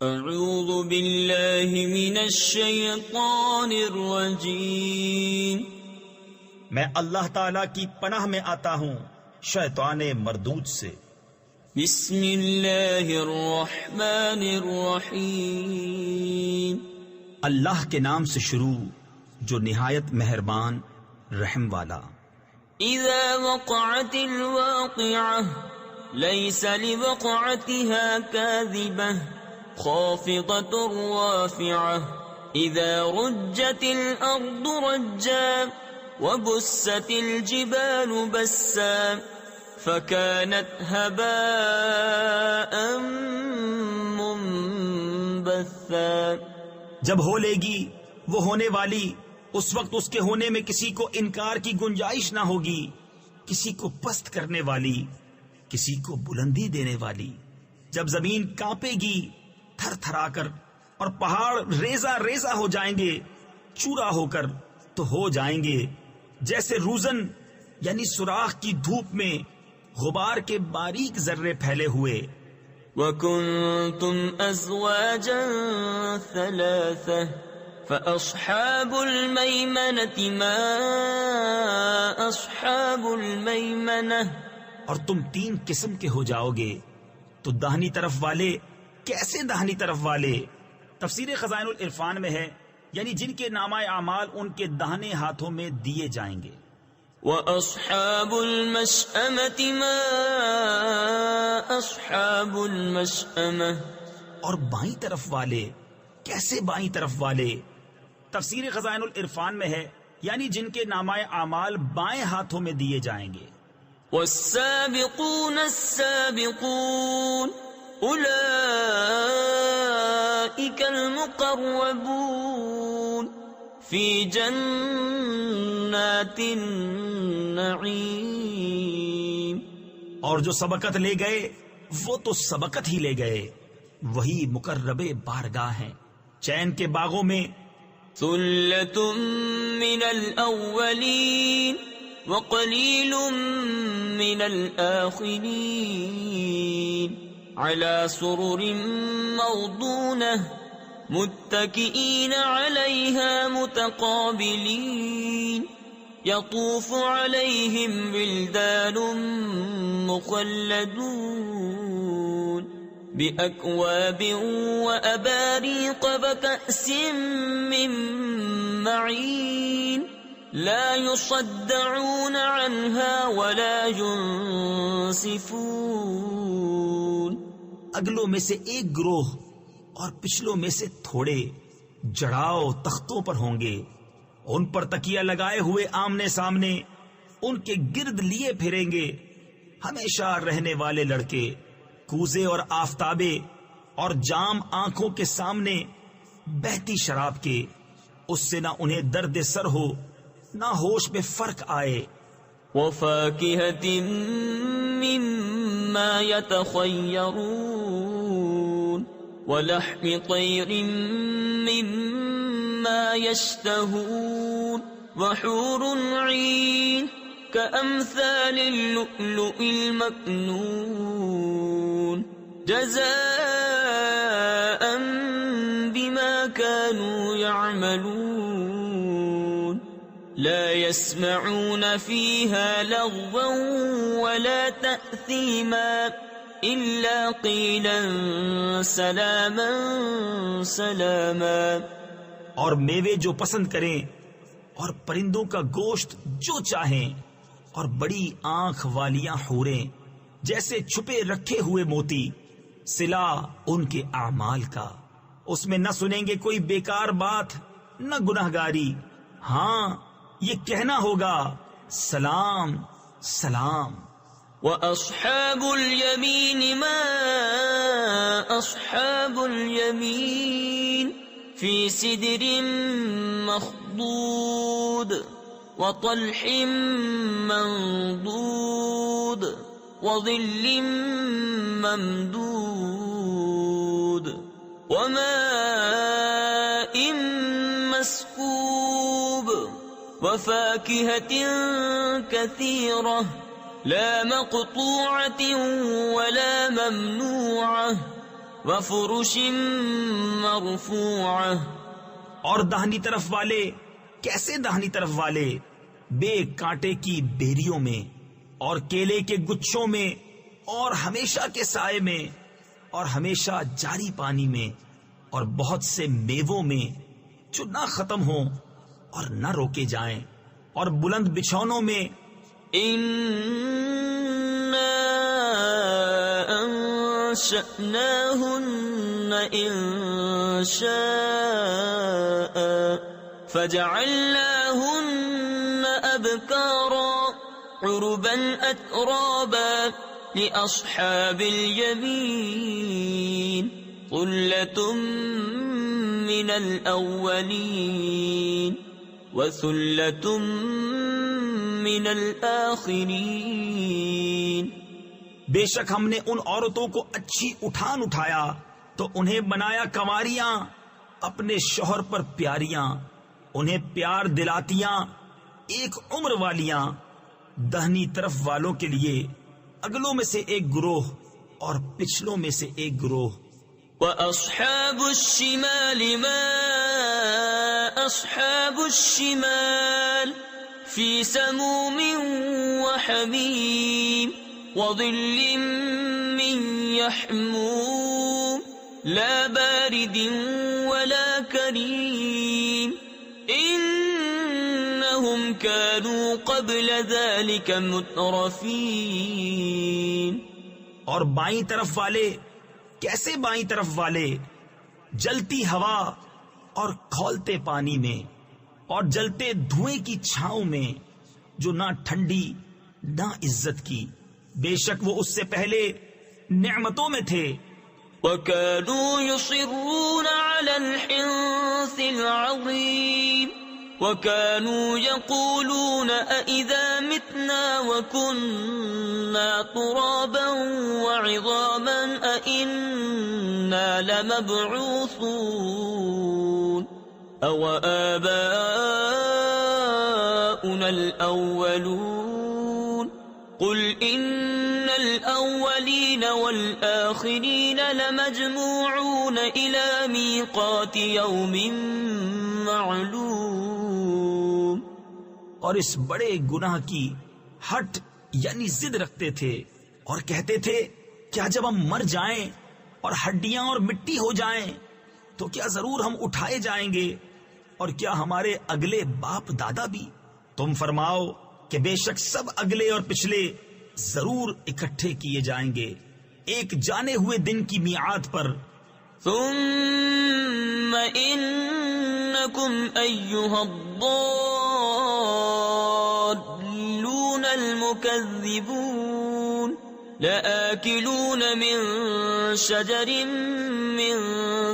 اعوذ باللہ من الشیطان الرجیم، میں اللہ تعالی کی پناہ میں آتا ہوں شیطان مردود سے۔ بسم اللہ الرحمن الرحیم، اللہ کے نام سے شروع جو نہایت مہربان رحم والا۔ اذا وقعت الواقعہ لیس لوقعتها کاذبہ خافضة رافعة اذا رجت الارض رجا وبست الجبال بسا فكانت هباء منبثا۔ جب ہو لے گی وہ ہونے والی، اس وقت اس کے ہونے میں کسی کو انکار کی گنجائش نہ ہوگی، کسی کو پست کرنے والی، کسی کو بلندی دینے والی۔ جب زمین کانپے گی تھر تھرا کر اور پہاڑ ریزہ ریزہ ہو جائیں گے، چورا ہو کر تو ہو جائیں گے جیسے روزن یعنی سوراخ کی دھوپ میں غبار کے باریک ذرے پھیلے ہوئے۔ وَكُنْتُمْ أَزْوَاجًا ثَلَاثَةً فَأَصْحَابُ الْمَيْمَنَةِ مَا أَصْحَابُ الْمَيْمَنَةِ۔ اور تم تین قسم کے ہو جاؤ گے تو داہنی طرف والے کیسے داہنی طرف والے؟ تفسیر خزائن العرفان میں ہے یعنی جن کے نامہ اعمال ان کے داہنے ہاتھوں میں دیے جائیں گے۔ وَأَصْحَابُ الْمَشْأَمَةِ مَا أَصْحَابُ الْمَشْأَمَةِ۔ اور بائیں طرف والے کیسے بائیں طرف والے؟ تفسیر خزائن العرفان میں ہے یعنی جن کے نامہ اعمال بائیں ہاتھوں میں دیے جائیں گے۔ وَالسَّابِقُونَ السَّابِقُونَ اولئک المقربون فی جنات النعیم۔ اور جو سبقت لے گئے وہ تو سبقت ہی لے گئے، وہی مقرب بارگاہ ہیں چین کے باغوں میں۔ ثلۃ من الاولین وقلیل من الآخرین على سرر موضونة متكئين عليها متقابلين يطوف عليهم ولدان مخلدون بأكواب وأباريق وكأس من معين لا يصدعون عنها ولا ينصفون۔ اگلوں میں سے ایک گروہ اور پچھلوں میں سے تھوڑے جڑاؤ تختوں پر ہوں گے، ان پر تکیہ لگائے ہوئے آمنے سامنے ان کے گرد لیے پھریں گے ہمیشہ رہنے والے لڑکے، کوزے اور آفتابے اور جام آنکھوں کے سامنے بہتی شراب کے، اس سے نہ انہیں درد سر ہو نہ ہوش میں فرق آئے۔ وَفَاكِهَةٍ مِّمَّا يَتَخَيَّرُونَ وَلَحْمِ طَيْرٍ مِّمَّا يَشْتَهُونَ وَحُورٌ عِينٌ كَأَمْثَالِ اللُّؤْلُؤِ الْمَكْنُونِ جَزَاءً بِمَا كَانُوا يَعْمَلُونَ لا يسمعون فيها لغوا ولا تأثيما إلا قيلا سلاما سلاما۔ اور میوے جو پسند کریں اور پرندوں کا گوشت جو چاہیں، اور بڑی آنکھ والیاں حوریں جیسے چھپے رکھے ہوئے موتی، صلہ ان کے اعمال کا، اس میں نہ سنیں گے کوئی بیکار بات نہ گناہگاری، ہاں یہ کہنا ہوگا سلام سلام۔ وَأَصْحَابُ الْيَمِينِ مَا أَصْحَابُ الْيَمِينِ فِي سِدْرٍ مَّخْضُودٍ وَطَلْحٍ مَّنضُودٍ وَظِلٍّ مَّمْدُودٍ وَمَاءٍ مَّسْكُوبٍ وَفَاكِهَةٍ كَثِيرَةٍ لا مقطوعة ولا ممنوعة وفرش مرفوعة. اور داہنی طرف والے، کیسے داہنی طرف والے؟ بے کانٹے کی بیریوں میں، اور کیلے کے گچھوں میں، اور ہمیشہ کے سائے میں، اور ہمیشہ جاری پانی میں، اور بہت سے میووں میں جو نہ ختم ہوں اور نہ روکے جائیں، اور بلند بچھونوں میں. إنا أنشأناهن إنشاء فجعلناهن أبكارا عربا أترابا لأصحاب اليمين ثلة من الأولين وثلة من الآخرين. بے شک ہم نے ان عورتوں کو اچھی اٹھان اٹھایا تو انہیں بنایا کنواریاں، اپنے شوہر پر پیاریاں، انہیں پیار دلاتیاں، ایک عمر والیاں. دہنی طرف والوں کے لیے اگلوں میں سے ایک گروہ اور پچھلوں میں سے ایک گروہ. وأصحاب الشمال ما أصحاب الشمال في سموم وحميم وظل من يحموم لا بارد ولا كريم إنهم كانوا قبل ذلك مترفين. اور بائیں طرف والے، کیسے بائیں طرف والے؟ جلتی ہوا اور کھولتے پانی میں، اور جلتے دھوئیں کی چھاؤں میں، جو نہ ٹھنڈی نہ عزت کی. بے شک وہ اس سے پہلے نعمتوں میں تھے. وكانوا يصرون على الحنث العظيم وكانوا يقولون أئذا متنا وكنا ترابا وعظاما أئنا لمبعوثون أو آباؤنا الأولون قل إن الأولين والآخرين لمجموعون إلى ميقات يوم معلوم. اور اس بڑے گناہ کی ہٹ یعنی ضد رکھتے تھے اور کہتے تھے کیا جب ہم مر جائیں اور ہڈیاں اور مٹی ہو جائیں تو کیا ضرور ہم اٹھائے جائیں گے، اور کیا ہمارے اگلے باپ دادا بھی؟ تم فرماؤ کہ بے شک سب اگلے اور پچھلے ضرور اکٹھے کیے جائیں گے ایک جانے ہوئے دن کی میعاد پر. ثم إنكم أيها الضالون المكذبون لآكلون من شجر من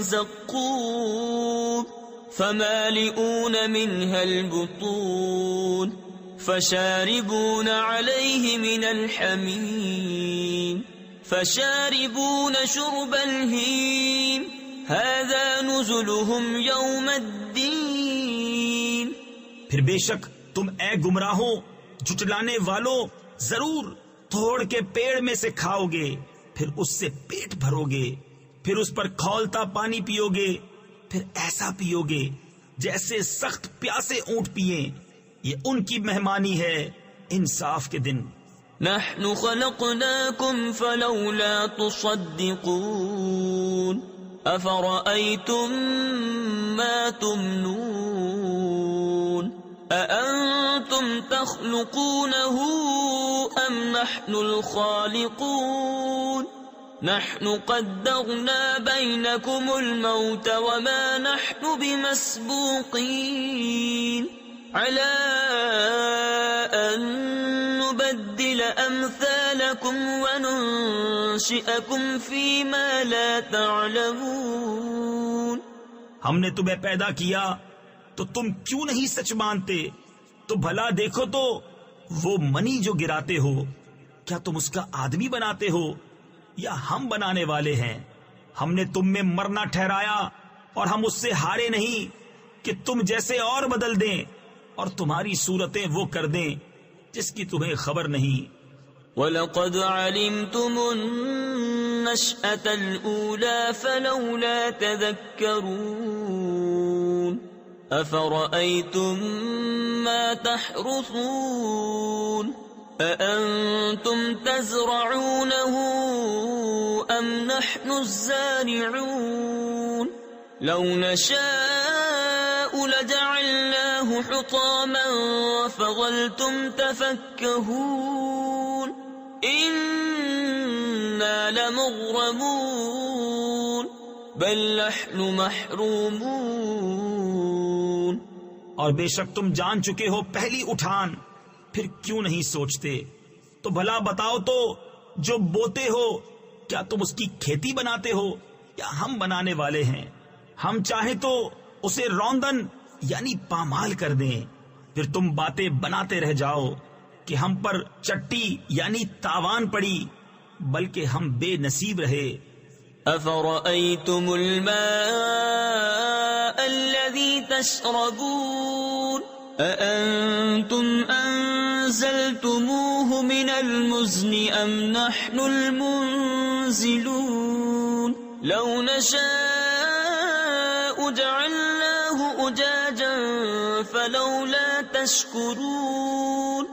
زقوم فمالئون منها البطون فشاربون عليه من الحميم فشاربون شرب الهيم هذا نزلهم يوم الدين. پھر بے شک تم اے گمراہوں جھٹلانے والوں ضرور توڑ کے پیڑ میں سے کھاؤ گے، پھر اس سے پیٹ بھرو گے، پھر اس پر کھولتا پانی پیو گے، پھر ایسا پیو گے جیسے سخت پیاسے اونٹ پیئیں. یہ ان کی مہمانی ہے انصاف کے دن. نحن خلقناكم فلولا تصدقون أفرأيتم ما تمنون أأنتم تخلقونه أم نحن الخالقون نحن قدرنا بينكم الموت وما نحن بمسبوقين على أن نبدل أمثالكم وننشئكم فيما لا تعلمون. ہم نے تمہیں پیدا کیا تو تم کیوں نہیں سچ مانتے؟ تو بھلا دیکھو تو وہ منی جو گراتے ہو، کیا تم اس کا آدمی بناتے ہو یا ہم بنانے والے ہیں؟ ہم نے تم میں مرنا ٹھہرایا اور ہم اس سے ہارے نہیں کہ تم جیسے اور بدل دیں اور تمہاری صورتیں وہ کر دیں جس کی تمہیں خبر نہیں. وَلَقَدْ عَلِمْتُمُ النَّشْأَةَ النشأة الأولى فلولا تذكرون أفرأيتم ما تحرثون أأنتم تزرعونه أم نحن الزارعون لو نشاء لجعلناه حطاما فظلتم تفكهون إنا لمغرمون بل نحن محرومون. اور بے شک تم جان چکے ہو پہلی اٹھان، پھر کیوں نہیں سوچتے؟ تو بھلا بتاؤ تو، جو بوتے ہو کیا تم اس کی کھیتی بناتے ہو یا ہم بنانے والے ہیں؟ ہم چاہیں تو اسے روندن یعنی پامال کر دیں، پھر تم باتیں بناتے رہ جاؤ کہ ہم پر چٹی یعنی تاوان پڑی، بلکہ ہم بے نصیب رہے. أفرأيتم الماء الذي تشربون أأنتم أنزلتموه من المزن أم نحن المنزلون لو نشاء جعلناه أجاجا فلولا تشكرون.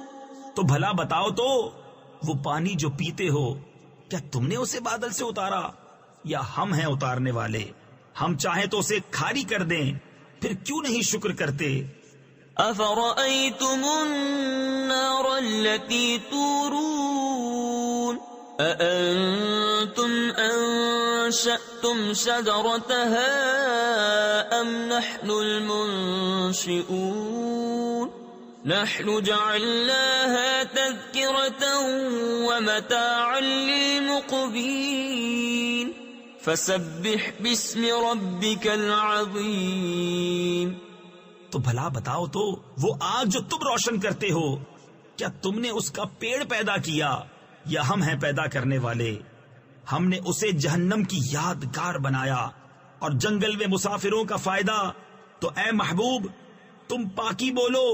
تو بھلا بتاؤ تو، وہ پانی جو پیتے ہو کیا تم نے اسے بادل سے اتارا یا ہم ہیں اتارنے والے؟ ہم چاہیں تو اسے کھاری کر دیں، پھر کیوں نہیں شکر کرتے؟ أفرأيتم النار التي تورون أأنتم أنشأتم شجرتها أم نحن المنشئون نحن جعلناها تذكرة ومتاعا للمقوين فسبح باسم ربك العظيم. تو بھلا بتاؤ تو، وہ آگ جو تم روشن کرتے ہو کیا تم نے اس کا پیڑ پیدا کیا یا ہم ہیں پیدا کرنے والے؟ ہم نے اسے جہنم کی یادگار بنایا اور جنگل میں مسافروں کا فائدہ. تو اے محبوب، تم پاکی بولو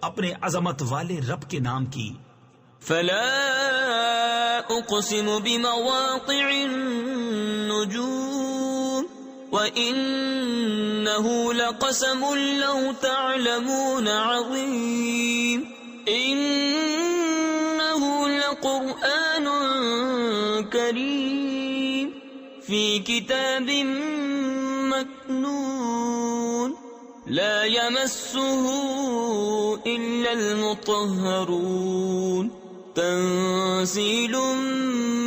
اپنے عظمت والے رب کے نام کی. فلا اقسم بمواقع النجوم وإنه لقسم لو تعلمون عظيم إنه لقرآن كريم في كتاب مكنون لا يمسه إلا المطهرون تنزيل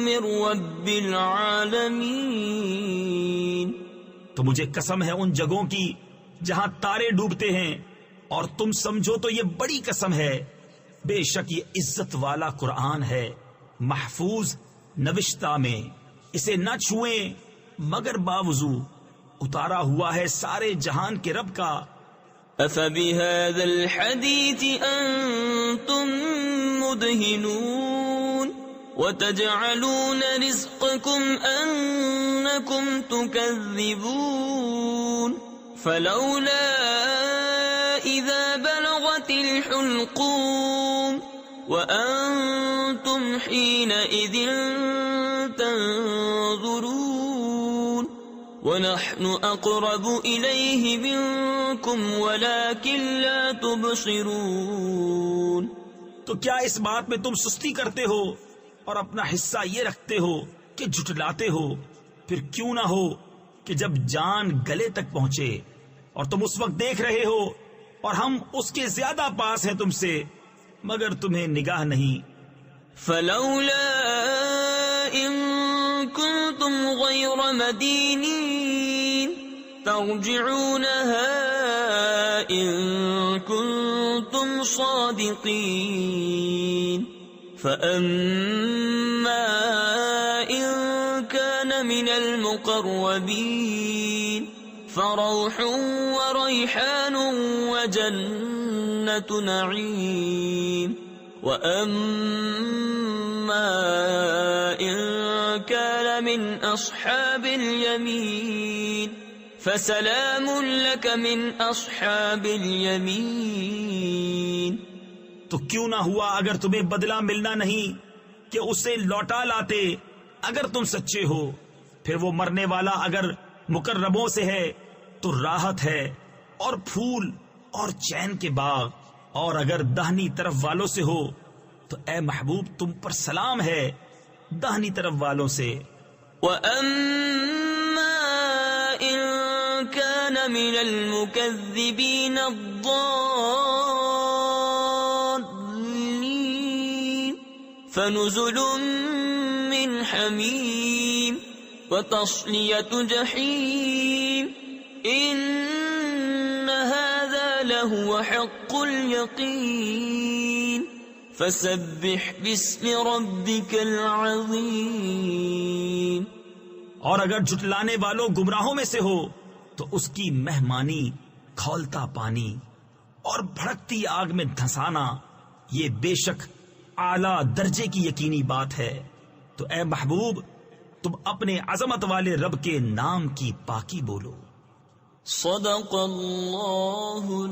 من رب العالمين. تو مجھے قسم ہے ان جگہوں کی جہاں تارے ڈوبتے ہیں، اور تم سمجھو تو یہ بڑی قسم ہے. بے شک یہ عزت والا قرآن ہے، محفوظ نوشتہ میں، اسے نہ چھوئیں مگر باوضو، اتارا ہوا ہے سارے جہان کے رب کا. أفبهذا الحديث أنتم مدهنون وتجعلون رزقكم أنكم تكذبون فلولا إذا بلغت الحلقوم وأنتم حينئذ تنظرون ونحن أقرب إليه منكم ولكن لا تبصرون. تو کیا اس بات میں تم سستی کرتے ہو اور اپنا حصہ یہ رکھتے ہو کہ جھٹلاتے ہو؟ پھر کیوں نہ ہو کہ جب جان گلے تک پہنچے اور تم اس وقت دیکھ رہے ہو اور ہم اس کے زیادہ پاس ہیں تم سے، مگر تمہیں نگاہ نہیں. فلولا إن كنتم غير مدينين ترجعونها إن كنتم صادقين فأما إن كان من المقربين فروح وريحان وجنة نعيم وأما إن كان من أصحاب اليمين فسلام لك من أصحاب اليمين. تو کیوں نہ ہوا اگر تمہیں بدلہ ملنا نہیں کہ اسے لوٹا لاتے اگر تم سچے ہو، پھر وہ مرنے والا اگر مقربوں سے ہے تو راحت ہے اور پھول اور چین کے باغ، اور اگر داہنی طرف والوں سے ہو تو اے محبوب تم پر سلام ہے داہنی طرف والوں سے۔ وَأَمَّا إِن كَانَ مِنَ الْمُكَذِّبِينَ الضَّالِّينَ فَنُزُلٌ مِّنْ حَمِيمٍ وَتَصْلِيَةُ جَحِيمٍ إِنَّ هَذَا لَهُوَ حَقُّ الْيَقِينِ فَسَبِّحْ بِاسْمِ رَبِّكَ الْعَظِيمِ۔ اور اگر جھٹلانے والوں گمراہوں میں سے ہو تو اس کی مہمانی، کھولتا پانی اور بھڑکتی آگ میں دھنسانا یہ بے شک اعلیٰ درجے کی یقینی بات ہے۔ تو اے محبوب تم اپنے عظمت والے رب کے نام کی پاکی بولو۔ صدق اللہ